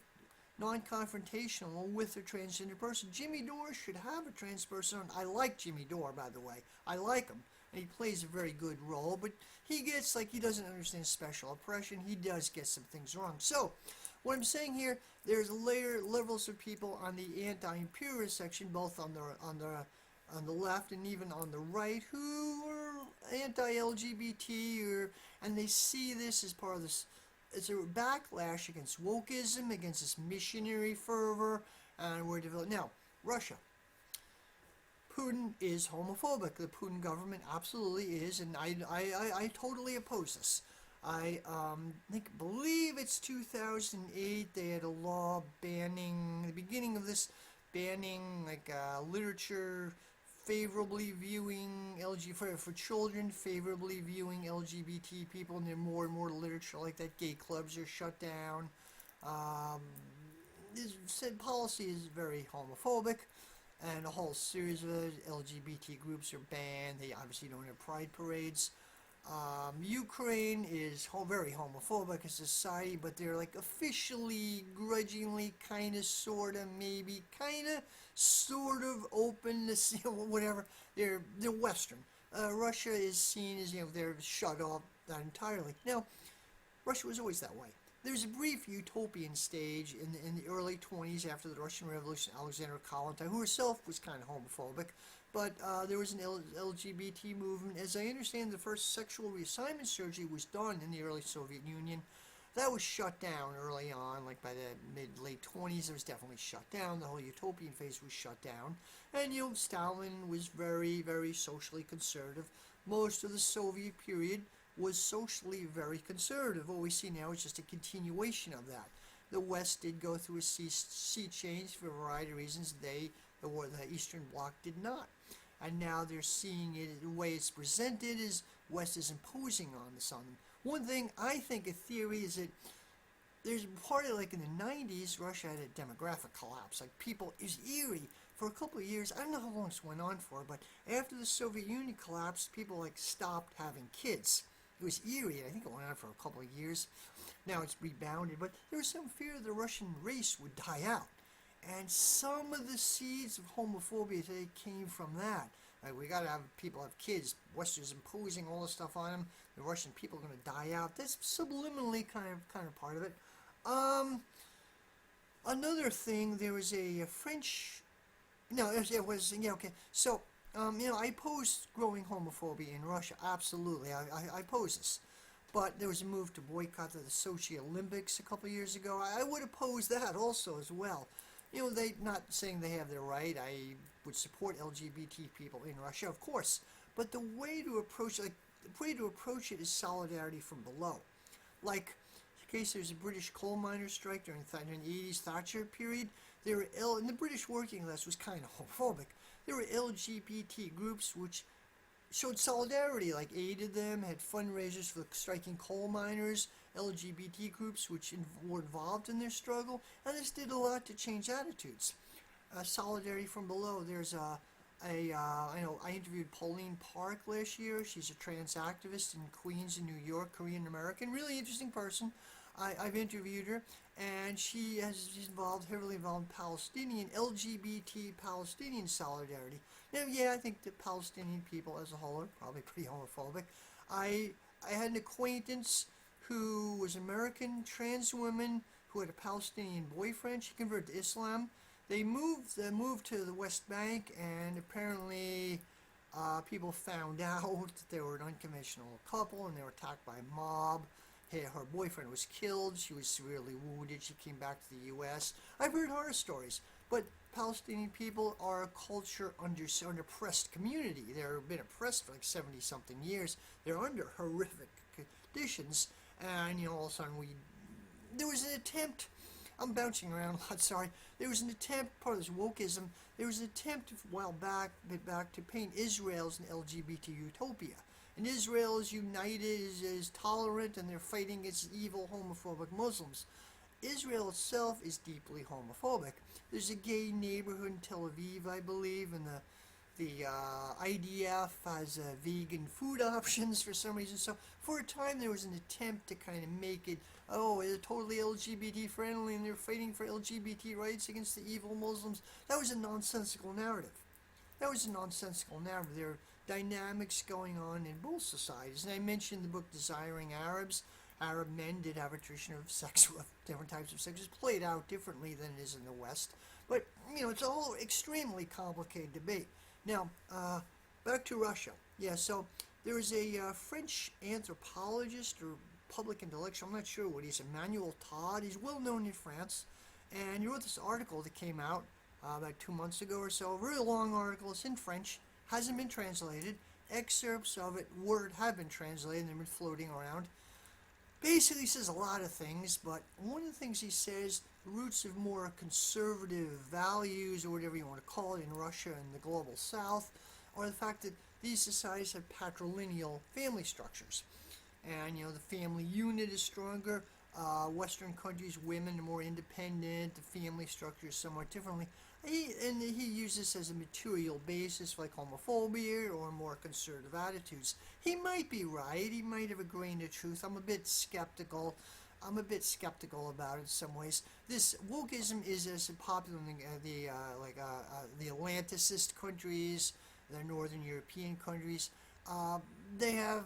non-confrontational with a transgender person. Jimmy Dore should have a trans person. I like Jimmy Dore, by the way. I like him. And he plays a very good role, but he gets, he doesn't understand special oppression. He does get some things wrong. So, what I'm saying here, there's levels of people on the anti-imperialist section, both on the left and even on the right, who are anti-LGBT, and they see this as part of this. It's a backlash against wokeism, against this missionary fervor, and we're developing now. Russia. Putin is homophobic. The Putin government absolutely is, and I totally oppose this. I believe it's 2008. They had a law banning the beginning of this, banning literature favorably viewing for children, favorably viewing LGBT people, and there more and more literature like that. Gay clubs are shut down. This said policy is very homophobic, and a whole series of LGBT groups are banned. They obviously don't have pride parades. Ukraine is very homophobic as a society, but they're officially, grudgingly, kind of, sort of, maybe, kind of, sort of open to whatever. They're Western. Russia is seen as they're shut off that entirely. Now, Russia was always that way. There's a brief utopian stage in the early 20s after the Russian Revolution. Alexander Kollontai, who herself was kind of homophobic, but there was an LGBT movement. As I understand, the first sexual reassignment surgery was done in the early Soviet Union. That was shut down early on, by the late 20s. It was definitely shut down. The whole utopian phase was shut down. And, Stalin was very, very socially conservative. Most of the Soviet period was socially very conservative. What we see now is just a continuation of that. The West did go through a sea change for a variety of reasons. The Eastern Bloc did not. And now they're seeing it, the way it's presented is West is imposing on this on them. One thing, I think a theory is that there's part of in the 90s, Russia had a demographic collapse. People, it was eerie. For a couple of years, I don't know how long this went on for, but after the Soviet Union collapsed, people stopped having kids. It was eerie. I think it went on for a couple of years. Now it's rebounded, but there was some fear the Russian race would die out. And some of the seeds of homophobia today came from that. We got to have people have kids. Western's imposing all this stuff on them. The Russian people are going to die out. That's subliminally kind of part of it. Another thing, there was a French. No, it was okay. So I oppose growing homophobia in Russia. Absolutely, I oppose this. But there was a move to boycott the Sochi Olympics a couple of years ago. I would oppose that also as well. They not saying they have their right. I would support LGBT people in Russia, of course. But the way to approach it is solidarity from below. In case there's a British coal miners' strike during the 80s Thatcher period, and the British working class was kind of homophobic. There were LGBT groups which showed solidarity, aided them, had fundraisers for striking coal miners, LGBT groups which were involved in their struggle, and this did a lot to change attitudes. Solidarity from below. There's I interviewed Pauline Park last year. She's a trans activist in Queens in New York, Korean American, really interesting person. I've interviewed her, and she's heavily involved in Palestinian, LGBT Palestinian solidarity. Now, I think the Palestinian people as a whole are probably pretty homophobic. I had an acquaintance who was American, trans woman, who had a Palestinian boyfriend. She converted to Islam. They moved to the West Bank, and apparently people found out that they were an unconventional couple, and they were attacked by a mob. Her boyfriend was killed. She was severely wounded. She came back to the U.S. I've heard horror stories, but Palestinian people are a culture under oppressed community. They've been oppressed for 70-something years. They're under horrific conditions, and all of a sudden there was an attempt. I'm bouncing around a lot, sorry. There was an attempt, part of this wokeism, there was an attempt a while back to paint Israel as an LGBT utopia. And Israel is united, is tolerant, and they're fighting against evil, homophobic Muslims. Israel itself is deeply homophobic. There's a gay neighborhood in Tel Aviv, I believe, and the IDF has vegan food options for some reason. So for a time there was an attempt to kind of make it, oh, they're totally LGBT friendly and they're fighting for LGBT rights against the evil Muslims. That was a nonsensical narrative. That was a nonsensical narrative. There are dynamics going on in both societies. And I mentioned the book Desiring Arabs. Arab men did have a tradition of sex with different types of sex. It's played out differently than it is in the West. But, it's a whole extremely complicated debate. Now, back to Russia. Yeah, so there is a French anthropologist or public intellectual, I'm not sure what he's, Emmanuel Todd. He's well known in France. And he wrote this article that came out about 2 months ago or so. A really long article. It's in French. Hasn't been translated. Excerpts of it have been translated and they've been floating around. Basically says a lot of things, but one of the things he says, the roots of more conservative values, or whatever you want to call it, in Russia and the global south, are the fact that these societies have patrilineal family structures. And, the family unit is stronger. Western countries, women are more independent. The family structure is somewhat differently. He uses this as a material basis for like homophobia or more conservative attitudes. He might be right. He might have a grain of truth. I'm a bit skeptical about it in some ways. This wokeism is as popular in the Atlanticist countries, the Northern European countries. They have,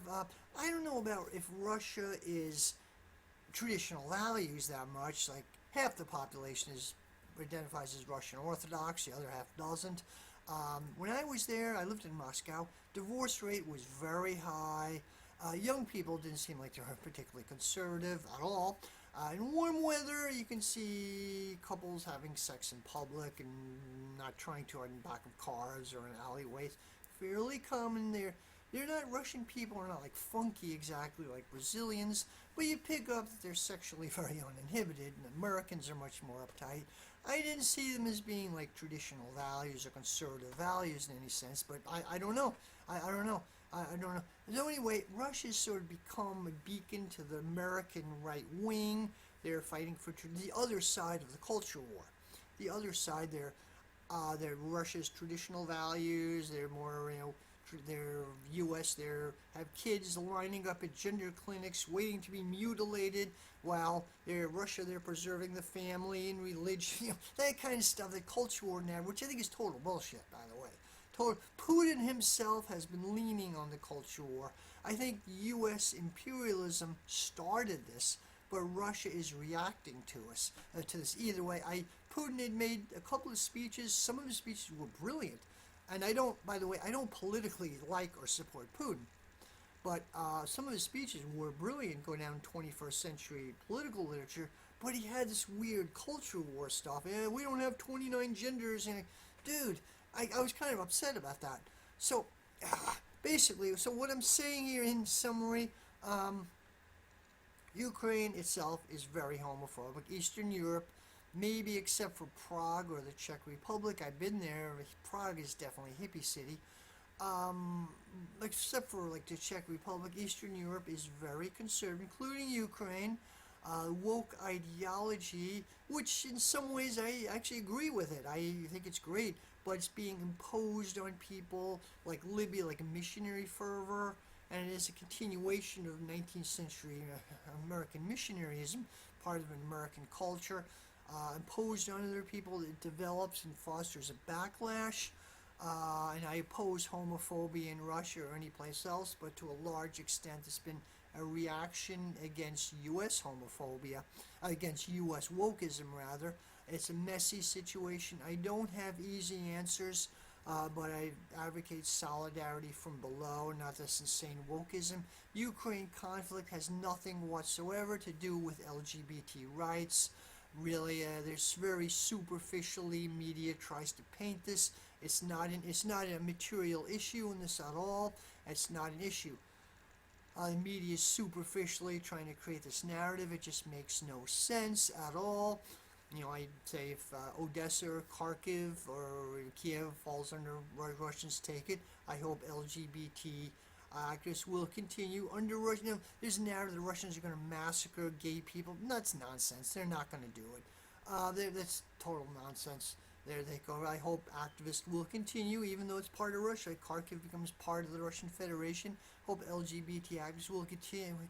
I don't know about if Russia is traditional values that much. Like half the population identifies as Russian Orthodox, the other half doesn't. When I was there, I lived in Moscow. Divorce rate was very high. Young people didn't seem like they were particularly conservative at all. In warm weather, you can see couples having sex in public and not trying to on the back of cars or in alleyways. Fairly common there. They're not, Russian people are not like funky exactly like Brazilians, but you pick up that they're sexually very uninhibited, and Americans are much more uptight. I didn't see them as being like traditional values or conservative values in any sense, but I don't know. I don't know. I don't know. So anyway, Russia's sort of become a beacon to the American right wing. They're fighting for the other side of the culture war. The other side, they're Russia's traditional values. They're more, they're U.S. They have kids lining up at gender clinics waiting to be mutilated, while Russia, they're preserving the family and religion, that kind of stuff, the culture war now, which I think is total bullshit, by the way. Putin himself has been leaning on the culture war. I think U.S. imperialism started this, but Russia is reacting to this. Either way, Putin had made a couple of speeches. Some of his speeches were brilliant. And by the way, I don't politically like or support Putin, but some of his speeches were brilliant going down 21st century political literature, but he had this weird culture war stuff. We don't have 29 genders. And dude, I was kind of upset about that. So, basically, what I'm saying here in summary, Ukraine itself is very homophobic. Eastern Europe, maybe except for Prague or the Czech Republic. I've been there. Prague is definitely a hippie city. Except for like the Czech Republic, Eastern Europe is very conservative, including Ukraine. Woke ideology, which in some ways I actually agree with it. I think it's great, but it's being imposed on people like Libya, like a missionary fervor, and it is a continuation of 19th century American missionaryism, part of an American culture. Imposed on other people, it develops and fosters a backlash. And I oppose homophobia in Russia or any place else, but to a large extent it's been a reaction against U.S. homophobia, against U.S. wokeism rather. It's a messy situation. I don't have easy answers, but I advocate solidarity from below, not this insane wokeism. Ukraine conflict has nothing whatsoever to do with LGBT rights. Really, there's very superficially media tries to paint this. It's not a material issue in this at all. It's not an issue. The media is superficially trying to create this narrative. It just makes no sense at all. I'd say if Odessa or Kharkiv or Kiev falls under Russians take it, I hope LGBT activists will continue under Russia. You know, there's a narrative the Russians are going to massacre gay people. That's nonsense. They're not going to do it. That's total nonsense. There they go. I hope activists will continue, even though it's part of Russia. Kharkiv becomes part of the Russian Federation. Hope LGBT activists will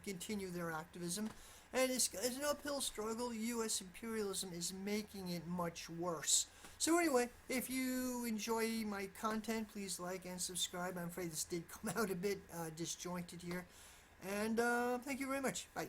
continue their activism. And it's an uphill struggle. U.S. imperialism is making it much worse. So anyway, if you enjoy my content, please like and subscribe. I'm afraid this did come out a bit disjointed here. And thank you very much. Bye.